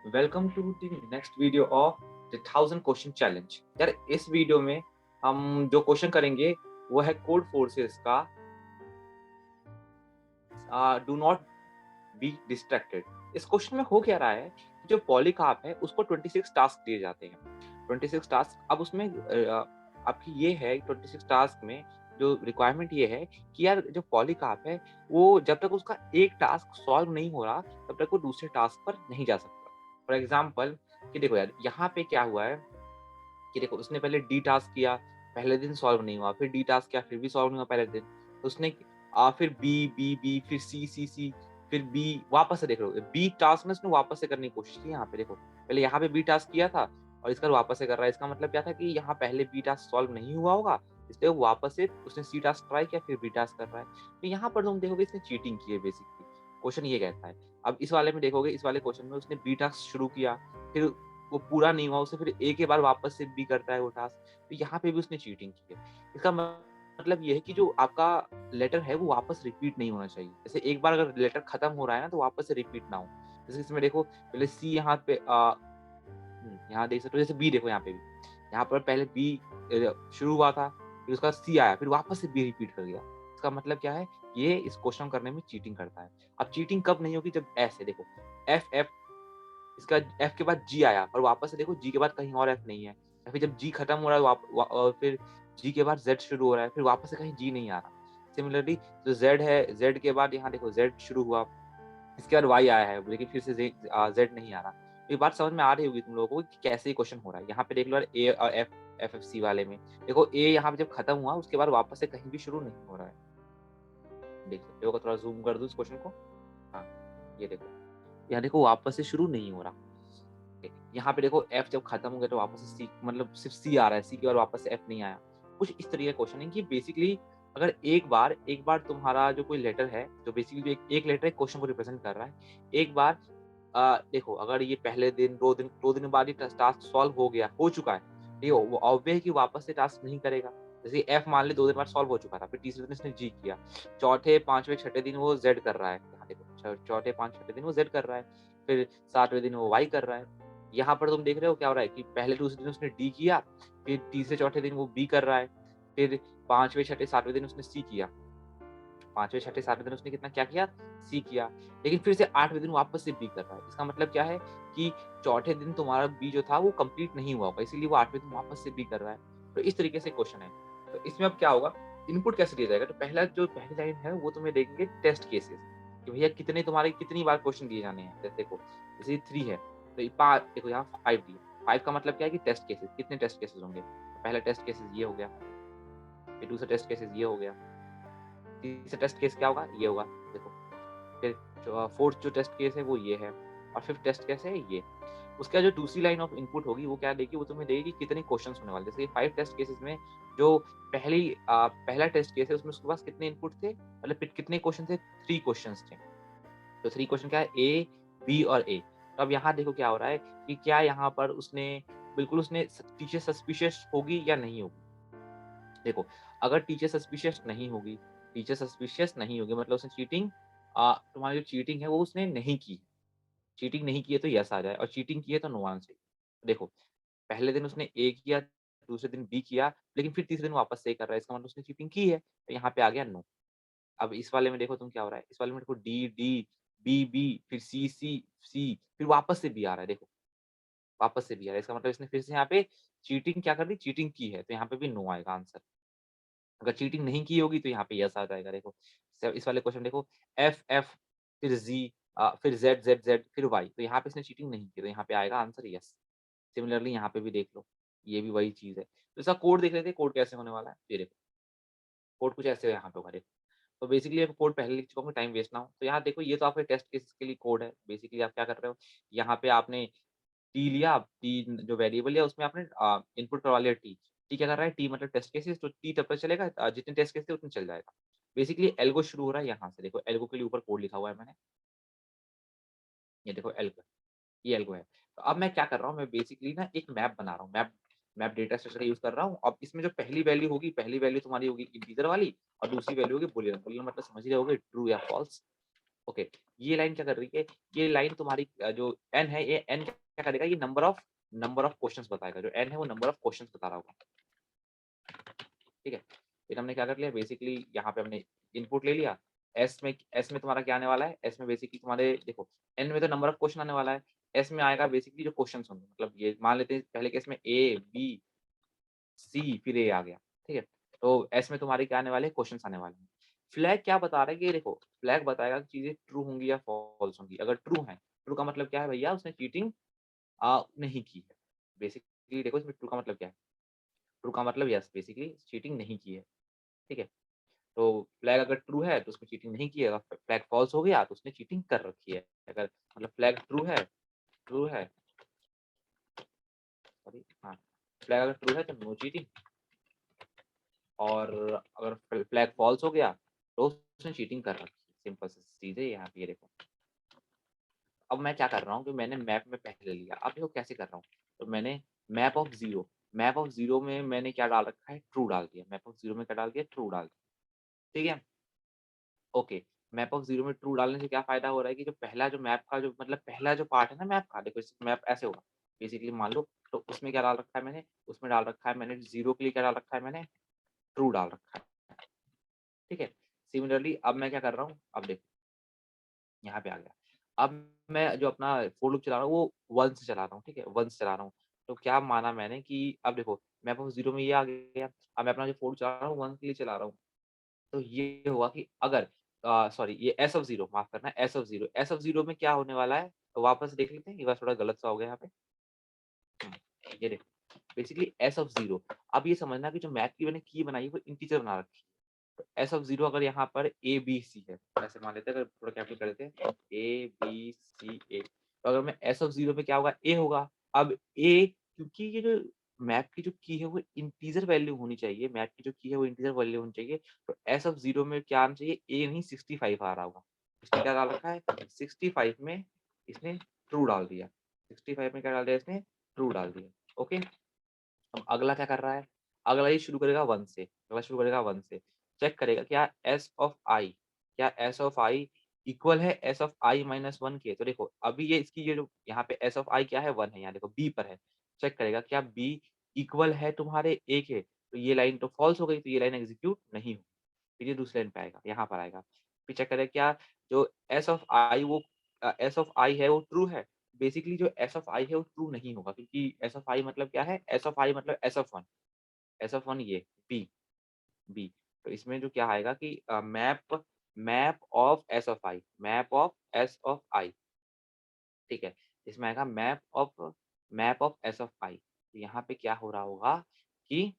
Welcome to the next video of the 1000 question challenge. यार इस video में हम जो क्वेश्चन करेंगे वो है कोड फोर्सेस का डू नॉट बी डिस्ट्रैक्टेड। इस क्वेश्चन में हो क्या रहा है, जो पॉलीकार्प है उसको 26 टास्क दिए जाते हैं। 26 टास्क। अब उसमें आपकी ये है 26 टास्क में जो रिक्वायरमेंट ये है कि यार जो पॉलीकार्प है वो जब तक उसका एक टास्क सॉल्व नहीं हो रहा तब तक वो दूसरे टास्क पर नहीं जा सकता। फॉर एग्जाम्पल कि देखो यार यहाँ पे क्या हुआ है कि देखो उसने पहले डी टास्क किया, पहले दिन सॉल्व नहीं हुआ, फिर डी टास्क किया, फिर भी सॉल्व नहीं हुआ पहले दिन। तो उसने फिर बी बी बी फिर सी सी सी फिर बी, वापस से देख लो बी टास्क में उसने वापस से करने की कोशिश की। यहाँ पे देखो पहले यहाँ पे बी टास्क किया था और इसका वापस से कर रहा है। इसका मतलब क्या था कि यहाँ पहले बी टास्क सॉल्व नहीं हुआ होगा, इसलिए वो वापस से उसने सी टास्क ट्राई किया, फिर बी टास्क कर रहा है। तो यहाँ पर तुम देखोगे इसने चीटिंग की है बेसिकली। क्वेश्चन ये कहता है। अब इस वाले में देखोगे, इस वाले क्वेश्चन में उसने बी टास्क शुरू किया, फिर वो पूरा नहीं हुआ, उसे फिर ए के बाद वापस से बी करता है वो टास्क। तो यहाँ पे भी उसने चीटिंग की है। इसका मतलब ये है कि जो आपका लेटर है वो वापस रिपीट नहीं होना चाहिए। जैसे एक बार अगर लेटर खत्म हो रहा है ना तो वापस से रिपीट ना हो। जैसे इसमें देखो पहले सी यहाँ पे यहाँ देख सकते हो, जैसे बी देखो यहाँ पे भी। यहाँ पर पहले बी शुरू हुआ था, फिर उसका सी आया, फिर वापस से बी रिपीट कर गया। इसका मतलब क्या है, ये इस क्वेश्चन करने में चीटिंग करता है। अब चीटिंग कब नहीं होगी, जब ऐसे देखो एफ एफ, इसका एफ के बाद जी आया और वापस से देखो जी के बाद कहीं और एफ नहीं है, या फिर जब जी खत्म हो रहा है फिर जी के बाद जेड शुरू हो रहा है, फिर वापस से कहीं जी नहीं आ रहा। सिमिलरली जो जेड है, जेड के बाद यहाँ देखो जेड शुरू हुआ, इसके बाद वाई आया है, लेकिन फिर से जेड नहीं आ रहा। तो ये बात समझ में आ रही होगी तुम लोगों को कि कैसे ये क्वेश्चन हो रहा है। यहाँ पे देख लो ए और एफ, एफ एफ सी वाले में देखो ए यहाँ पे जब खत्म हुआ उसके बाद वापस से कहीं भी शुरू नहीं हो रहा है। देख सकते हो, थोड़ा जूम कर दूं इस क्वेश्चन को। हाँ, ये देखो, यहाँ देखो वापस से शुरू नहीं हो रहा। यहाँ पे देखो एफ जब खत्म हो गया तो वापस से सी, मतलब सिर्फ सी आ रहा है, सी के बाद वापस से एफ नहीं आया। कुछ इस तरीके का क्वेश्चन है कि बेसिकली अगर एक बार तुम्हारा जो कोई लेटर है, जो बेसिकली एक लेटर एक क्वेश्चन को रिप्रेजेंट कर रहा है, एक बार देखो अगर ये पहले दिन दो दिन बाद ये टास्क सॉल्व हो चुका है, ये ऑब्वियस है कि वापस से टास्क नहीं करेगा। जैसे एफ मान ले 2 दिन बाद सॉल्व हो चुका था, फिर तीसरे दिन इसने जी किया, चौथे पांचवें छठे दिन वो जेड कर रहा है। यहाँ देखो चौथे पांच छठे दिन वो जेड कर रहा है, फिर सातवें दिन वो वाई कर रहा है। यहाँ पर तुम देख रहे हो क्या हो रहा है कि पहले दूसरे दिन उसने डी किया, फिर तीसरे चौथे दिन वो बी कर रहा है, फिर पांचवें छठे सातवें दिन उसने सी किया, पांचवें छठे सातवें दिन उसने कितना क्या किया, सी किया, लेकिन फिर से आठवें दिन वापस से बी कर रहा है। इसका मतलब क्या है कि चौथे दिन तुम्हारा बी जो था वो कंप्लीट नहीं हुआ होगा, इसीलिए वो आठवें दिन वापस से बी कर रहा है। तो इस तरीके से क्वेश्चन है। तो इसमें अब क्या होगा, इनपुट कैसे दिया जाएगा। तो पहली लाइन है वो तुम्हें देंगे टेस्ट केसेस, कि भैया कितनी बार क्वेश्चन दिए जाने हैं। जैसे देखो जैसे 3 है तो देखो यहाँ 5 दिया, 5 का मतलब क्या है कि टेस्ट केसेस, कितने टेस्ट केसेस होंगे। तो पहला टेस्ट केसेस ये हो गया, फिर दूसरा टेस्ट केसेस ये हो गया, तीसरा टेस्ट केस क्या होगा, ये होगा। देखो फिर जो फोर्थ जो टेस्ट केस है वो ये है, और फिफ्थ टेस्ट केस है ये। उसका जो दूसरी लाइन ऑफ इनपुट होगी वो क्या देगी, वो तुम्हें देगी कि कितने क्वेश्चंस होने वाले। जैसे 5 टेस्ट केसेस में जो पहला टेस्ट केस है उसमें उसके पास कितने इनपुट थे, मतलब कितने क्वेश्चन थे, 3 क्वेश्चंस थे। तो 3 क्वेश्चन क्या है, ए बी और ए। तो अब यहाँ देखो क्या हो रहा है कि क्या यहाँ पर उसने बिल्कुल उसने टीचर सस्पिशियस होगी या नहीं होगी। देखो अगर टीचर सस्पिशियस नहीं होगी मतलब उसने चीटिंग, तुम्हारी जो चीटिंग है वो उसने नहीं की। चीटिंग नहीं की है तो यस आ जाए, और चीटिंग की है तो नो आंसर। देखो पहले दिन उसने ए किया, दूसरे दिन बी किया, लेकिन फिर तीसरे दिन वापस से ए कर रहा है, इसका मतलब उसने चीटिंग की है, तो यहाँ पे आ गया नो। अब इस वाले में देखो तुम क्या हो रहा है, इस वाले में देखो डी डी, बी बी, फिर सी सी सी, फिर वापस से बी आ रहा है। देखो वापस से बी आ रहा है, इसका मतलब इसने फिर से यहाँ पे चीटिंग क्या कर दी, चीटिंग की है, तो यहाँ पे भी नो आएगा आंसर। अगर चीटिंग नहीं की होगी तो यहाँ पे यस आ जाएगा। देखो इस वाले क्वेश्चन देखो एफ एफ, फिर जी, फिर जेड जेड जेड, फिर वाई, तो यहाँ पे इसने चीटिंग नहीं की तो यहाँ पे आएगा आंसर यस। सिमिलरली यहाँ पे भी देख लो, ये भी वही चीज़ है। तो इसका कोड देख लेते हैं, कोड कैसे होने वाला है। ये देखो कोड कुछ ऐसे यहाँ पे होगा। देखो तो बेसिकली मैं कोड पहले लिख चुका हूँ, टाइम वेस्ट ना हो। तो यहाँ देखो ये तो आपके टेस्ट केस के लिए कोड है। बेसिकली आप क्या कर रहे हो, यहाँ पे आपने टी लिया, टी जो वेरिएबल है उसमें आपने इनपुट करवा लिया टी। टी क्या कर रहा है, टी मतलब टेस्ट केसेस, तो टी तब तक चलेगा जितने टेस्ट केस थे उतने चल जाएगा। बेसिकली एल्गो शुरू हो रहा है यहाँ से। देखो एल्गो के लिए ऊपर कोड लिखा हुआ है मैंने, ये देखो एल्गो, ये एल्गो है। तो अब मैं क्या कर रहा हूँ, मैं बेसिकली ना एक मैप बना रहा हूँ, मैप मैप डेटा स्ट्रक्चर का यूज़ कर रहा हूँ। अब इसमें जो पहली वैल्यू होगी, पहली वैल्यू तुम्हारी होगी इंटीजर वाली, और दूसरी वैल्यू होगी बूलियन। बूलियन मतलब समझ ही रहे होगे ट्रू या फॉल्स। ओके, ये लाइन क्या कर रही है, ये लाइन तुम्हारी जो n है, ये n क्या करेगा, ये नंबर ऑफ क्वेश्चंस बताएगा। जो n है वो नंबर ऑफ क्वेश्चंस बता रहा होगा, ठीक है। फिर हमने क्या कर लिया, बेसिकली यहाँ पे हमने इनपुट ले लिया। एस में तुम्हारा क्या आने वाला है, एस में बेसिकली तुम्हारे देखो, एन में तो नंबर ऑफ क्वेश्चन आने वाला है, एस में आएगा बेसिकली जो क्वेश्चन होंगे, मतलब ये मान लेते हैं पहले केस में ए बी सी फिर ए आ गया, ठीक है। तो एस में तुम्हारे क्या आने वाले हैं, क्वेश्चंस आने वाले हैं। फ्लैग क्या बता रहा है कि ये देखो, फ्लैग बताएगा कि चीजें ट्रू होंगी या फॉल्स होंगी। अगर ट्रू है, ट्रू का मतलब क्या है भैया, उसने चीटिंग नहीं की है। बेसिकली देखो इसमें ट्रू का मतलब क्या है, ट्रू का मतलब यस बेसिकली चीटिंग नहीं की है, ठीक है। तो फ्लैग अगर ट्रू है तो उसमें चीटिंग नहीं की है, अगर फ्लैग फॉल्स हो गया तो उसने चीटिंग कर रखी है। अगर मतलब फ्लैग ट्रू है सॉरी हाँ, फ्लैग अगर ट्रू है तो नो चीटिंग, और अगर फ्लैग फॉल्स हो गया तो उसने चीटिंग कर रखी है। सिंपल सी चीज़ है यहाँ पे, ये देखो। अब मैं क्या कर रहा हूँ कि मैंने मैप में पहले लिया, अब देखो कैसे कर रहा हूँ। तो मैंने मैप ऑफ 0 में मैंने क्या डाल रखा है, ट्रू डाल दिया। मैप ऑफ 0 में क्या डाल दिया, ट्रू डाल दिया, ठीक है। ओके, मैप ऑफ 0 में ट्रू डालने से क्या फ़ायदा हो रहा है कि जो पहला जो मैप का जो मतलब पहला जो पार्ट है ना मैप का, देखो इस मैप ऐसे होगा। बेसिकली मान लो, तो उसमें क्या डाल रखा है मैंने, उसमें डाल रखा है मैंने 0 के लिए क्या डाल रखा है मैंने, ट्रू डाल रखा है, ठीक है। सिमिलरली अब मैं क्या कर रहा हूँ, अब देखो यहाँ पे आ गया। अब मैं जो अपना फॉर लूप चला रहा हूँ वो 1 से चला रहा हूँ, ठीक है, 1 से चला रहा हूँ। तो क्या माना मैंने कि अब देखो मैप ऑफ 0 में ये आ गया। अब मैं अपना जो फॉर लूप चला रहा हूँ 1 के लिए चला रहा हूँ। तो ये हुआ कि अगर सॉरी ये एस ऑफ 0 माफ़ करना, एस ऑफ 0 में क्या होने वाला है, तो वापस देख लेते हैं, ये बार थोड़ा गलत सा हो गया यहाँ पे। हुँ, ये देखो बेसिकली एस ऑफ 0, अब ये समझना कि जो मैथ की मैंने की बनाई है वो इंटीजर बना रखी है। तो एस ऑफ 0 अगर यहाँ पर ए, बी, सी है, ऐसे मान लेते हैं, अगर थोड़ा कैपिटल कर देते हैं, ए, बी, सी, ए। तो अगर मैं एस ऑफ 0 में क्या होगा, ए होगा। अब ए क्योंकि ये जो मैप की जो की है वो इंटीजर वैल्यू होनी चाहिए, मैप की जो की है वो इंटीजर वैल्यू होनी चाहिए। तो एस ऑफ 0 में क्या आना चाहिए, ए नहीं 65 आ रहा होगा। इसने क्या डाल रखा है, 65 में इसने ट्रू डाल दिया। 65 में क्या डाल दिया इसने, ट्रू डाल दिया। ओके, अब अगला क्या कर रहा है, अगला ये शुरू करेगा 1 से, अगला शुरू करेगा 1 से। चेक करेगा क्या एस ऑफ आई, क्या एस ऑफ आई इक्वल है एस ऑफ आई माइनस 1 के। तो देखो अभी ये इसकी ये जो यहाँ पे एस ऑफ आई क्या है, 1 है, यहाँ देखो बी पर है। चेक करेगा क्या बी इक्वल है तुम्हारे ए के, तो ये लाइन तो फॉल्स हो गई, तो ये लाइन एग्जीक्यूट नहीं होगी। फिर ये दूसरे लाइन पे आएगा, यहाँ पर आएगा। फिर चेक करेगा क्या जो एस ऑफ आई वो एस ऑफ आई है वो ट्रू है। बेसिकली जो एस ऑफ आई है वो ट्रू नहीं होगा, क्योंकि एस ऑफ आई मतलब क्या है, एस ऑफ आई मतलब एस ऑफ 1, एस ऑफ 1 ये बी, बी। तो इसमें जो क्या आएगा कि map map of S of I, map of S of I, ठीक है। इसमें आएगा map of S of I. तो यहाँ पे क्या हो रहा होगा कि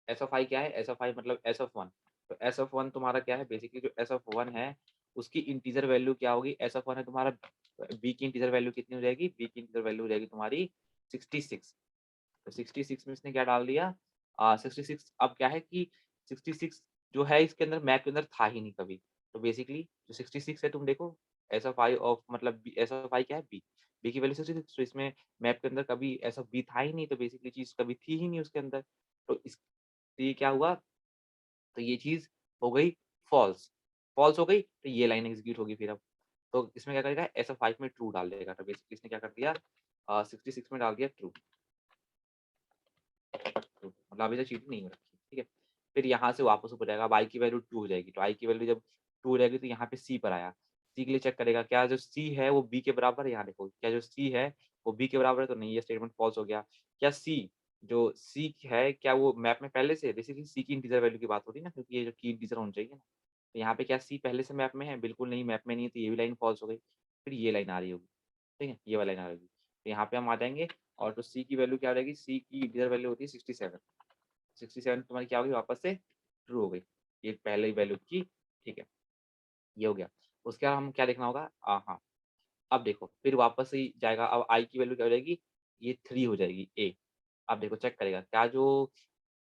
एस ऑफ आई क्या है, एस ऑफ आई मतलब एस ऑफ 1। तो एस ऑफ 1 तुम्हारा क्या है, बेसिकली जो एस ऑफ 1 है उसकी इंटीजर वैल्यू क्या होगी, एस ऑफ 1 है तुम्हारा, बी की इंटीजर वैल्यू कितनी हो जाएगी, बी की इंटीजर वैल्यू हो जाएगी तुम्हारी 66। तो 66 में इसने क्या डाल दिया, 66। अब क्या है कि 66 जो है इसके अंदर मैप के अंदर था ही नहीं कभी। तो बेसिकली जो 66 है तुम देखो, एस ऑफ आई ऑफ मतलब एस ऑफ आई क्या है, बी, बी की वैल्यू 66। तो इसमें मैप के अंदर कभी एस ऑफ बी था ही नहीं, तो बेसिकली चीज़ कभी थी ही नहीं उसके अंदर। तो इस तो ये क्या हुआ, तो ये चीज़ हो गई फॉल्स, फॉल्स हो गई तो ये लाइन एग्ज़ीक्यूट होगी फिर अब। तो इसमें क्या करेगा, एस ऑफ 5 में ट्रू डाल देगा। तो बेसिकली इसने क्या कर दिया, 66 में डाल दिया ट्रू, ट्रू मतलब अभी तक चीटिंग नहीं हो रखी, ठीक है। फिर यहाँ से वापस ऊपर जाएगा, अब आई की वैल्यू 2 हो जाएगी। तो आई की वैल्यू जब 2 हो जाएगी तो यहाँ पे सी पर आया। सी के लिए चेक करेगा क्या जो सी है वो बी के बराबर है, यहाँ देखो क्या जो सी है वो बी के बराबर है, तो नहीं, ये स्टेटमेंट फॉल्स हो गया। क्या सी जो सी है क्या वो मैप में पहले से, बेसिकली सी की इंटीजर वैल्यू की बात हो रही है ना, क्योंकि ये जो की इंटीजर होनी चाहिए ना। तो यहाँ पे क्या सी पहले से मैप में है? बिल्कुल नहीं, मैप में नहीं है, तो ये भी लाइन फॉल्स हो गई। फिर ये लाइन आ रही होगी, ठीक है, ये वाली लाइन आ रही होगी। तो यहाँ पे हम आ जाएँगे, और तो सी की वैल्यू क्या हो जाएगी, सी की इंटीजर वैल्यू होती है 67। 67 तुम्हारी क्या होगी, वापस से ट्रू हो गई। ये पहले ही वैल्यू की, ठीक है, ये हो गया। उसके बाद हम क्या देखना होगा, हाँ, अब देखो फिर वापस से ही जाएगा, अब आई की वैल्यू क्या हो जाएगी, ये 3 हो जाएगी ए। अब देखो चेक करेगा क्या जो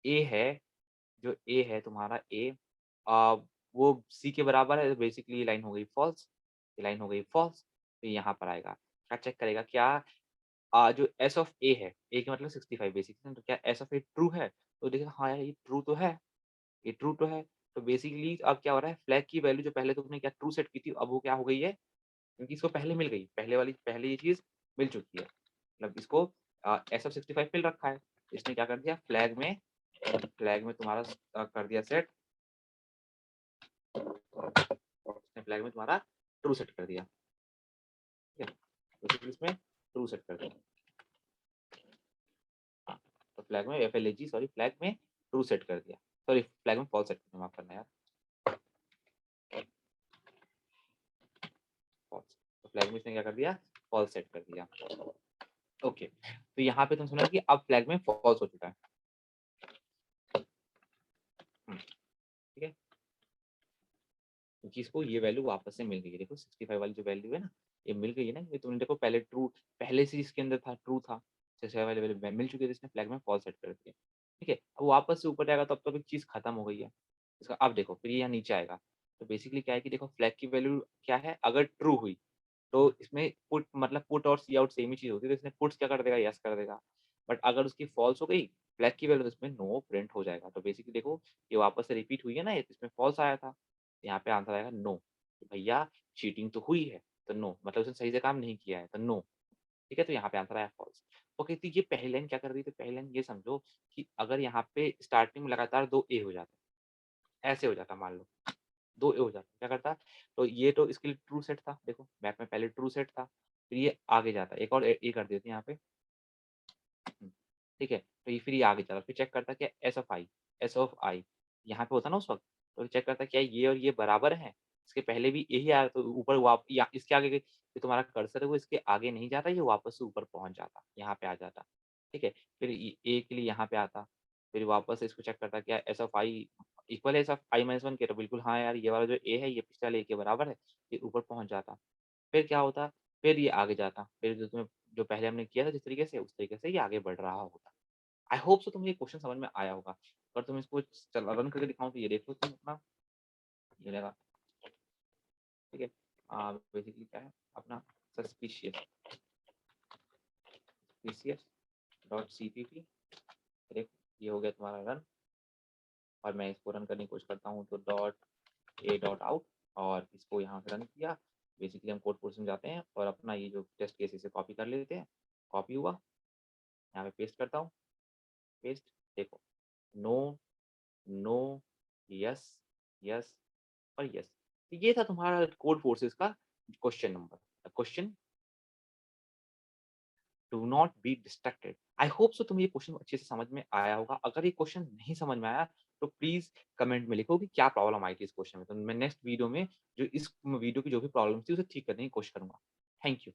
ए है, जो ए है तुम्हारा ए, अ, वो सी के बराबर है, तो बेसिकली ये लाइन हो गई फॉल्स, ये लाइन हो गई फॉल्स। तो यहाँ पर आएगा, क्या चेक करेगा क्या, जो एस ऑफ ए है, ए का मतलब 65 बेसिकली, तो क्या एस ऑफ ए ट्रू है? तो देखिए हाँ यार ये ट्रू तो है, ये ट्रू तो है। तो बेसिकली अब क्या हो रहा है, फ्लैग की वैल्यू जो पहले तुमने क्या ट्रू सेट की थी, अब वो क्या हो गई है, क्योंकि इसको पहले मिल गई, पहले ये चीज़ मिल चुकी है। मतलब इसको SF65 मिल रखा है। इसने क्या कर दिया, फ्लैग में तुम्हारा कर दिया सेट, इसने फ्लैग में तुम्हारा ट्रू सेट कर दिया। ठीक है? तो इसमें ट्रू सेट कर दिया। हाँ, तो फ्लैग में FLAG सॉरी फ्लैग में ट्रू सेट कर दिया। सॉरी फ्लैग में फॉल्स सेट करना, माफ करना यार। फॉल्स। तो फ्लैग में इसने क्या कर दिया, फॉल्स सेट कर दिया। ओके, तो यहाँ पे तुम समझ कि अब फ्लैग में फॉल्स हो चुका है। ठीक है, क्योंकि इसको ये वैल्यू वापस से मिल गई है। देखो 65 वाली जो वैल्यू है ना, ये मिल गई है ना, ये तुमने देखो पहले ट्रू, पहले से इसके अंदर था ट्रू था, 65 वाली वैल्यू मिल चुकी है, तो इसने फ्लैग में फॉल्स सेट कर दिया। ठीक है, अब वापस से ऊपर जाएगा, तब तक एक चीज़ खत्म हो गई है इसका। अब देखो फिर ये यहाँ नीचे आएगा, तो बेसिकली क्या है कि देखो फ्लैग की वैल्यू क्या है, अगर ट्रू हुई तो इसमें पुट मतलब पुट और सी आउट सेम ही चीज़ होती है, तो इसने पुट्स क्या कर देगा, यस कर देगा। बट अगर उसकी फॉल्स हो गई फ्लैग की वैल्यू, तो इसमें नो प्रिंट हो जाएगा। तो बेसिकली देखो ये वापस से रिपीट हुई है ना, ये इसमें फॉल्स आया था, यहाँ पे आंसर आएगा नो। तो भैया चीटिंग तो हुई है, तो नो मतलब उसने सही से काम नहीं किया है, तो नो। ठीक है, तो यहाँ पे आंसर आया फॉल्स। ओके, तो ये पहली लाइन क्या कर रही थी, पहली लाइन ये समझो कि अगर यहाँ पे स्टार्टिंग में लगातार 2 ए हो जाते, ऐसे हो जाता मान लो, 2 ए हो जाता, क्या करता? तो ये तो इसके लिए ट्रू सेट था, देखो मैप में पहले ट्रू सेट था, फिर ये आगे जाता, एक और ए कर देते यहाँ पे। ठीक है, तो ये फिर ये आगे चला, फिर चेक करता क्या एस ऑफ आई यहाँ पे होता ना उस वक़्त, तो चेक करता क्या ये और ये बराबर हैं? इसके पहले भी यही आया, तो ऊपर वाप या इसके आगे जो तुम्हारा कर्सर है वो इसके आगे नहीं जाता, ये वापस से ऊपर पहुँच जाता, यहाँ पे आ जाता। ठीक है, फिर ए के लिए यहाँ पे आता, फिर वापस से इसको चेक करता क्या एस ऑफ आई इक्वल है एस ऑफ i-1 के, तो बिल्कुल हाँ यार, ये वाला जो ए है ये पिछले वाले ए के बराबर है, ये ऊपर पहुँच जाता। फिर क्या होता? फिर ये आगे जाता, फिर जो पहले हमने किया था जिस तरीके से, उस तरीके से ये आगे बढ़ रहा होता। आई होप सो तुम्हें ये क्वेश्चन समझ में आया होगा। अगर तुम इसको चल रन करके दिखाऊँ तो ये देखो तुम अपना, ये रहेगा। ठीक है? बेसिकली क्या है अपना सस्पिशियस सस्पिशियस डॉट सीपीपी। देखो ये हो गया तुम्हारा रन, और मैं इसको रन करने की कोशिश करता हूँ, तो .a.out, और इसको यहाँ से रन किया। बेसिकली हम कोड पोर्शन में जाते हैं और अपना ये जो टेस्ट केस इसे कॉपी कर लेते हैं। कॉपी हुआ, यहाँ पे पेस्ट करता हूँ, पेस्ट। देखो नो, नो, यस, यस और यस। तो ये था तुम्हारा कोड फोर्सेस का question number. Question, do not be distracted. I hope so तुम्हें ये क्वेश्चन अच्छे से समझ में आया होगा। अगर ये क्वेश्चन नहीं समझ में आया तो प्लीज कमेंट में लिखो कि क्या प्रॉब्लम आई थी इस क्वेश्चन में, तो मैं नेक्स्ट वीडियो में जो इस वीडियो की जो भी प्रॉब्लम थी उसे ठीक करने की कोशिश करूंगा। Thank you.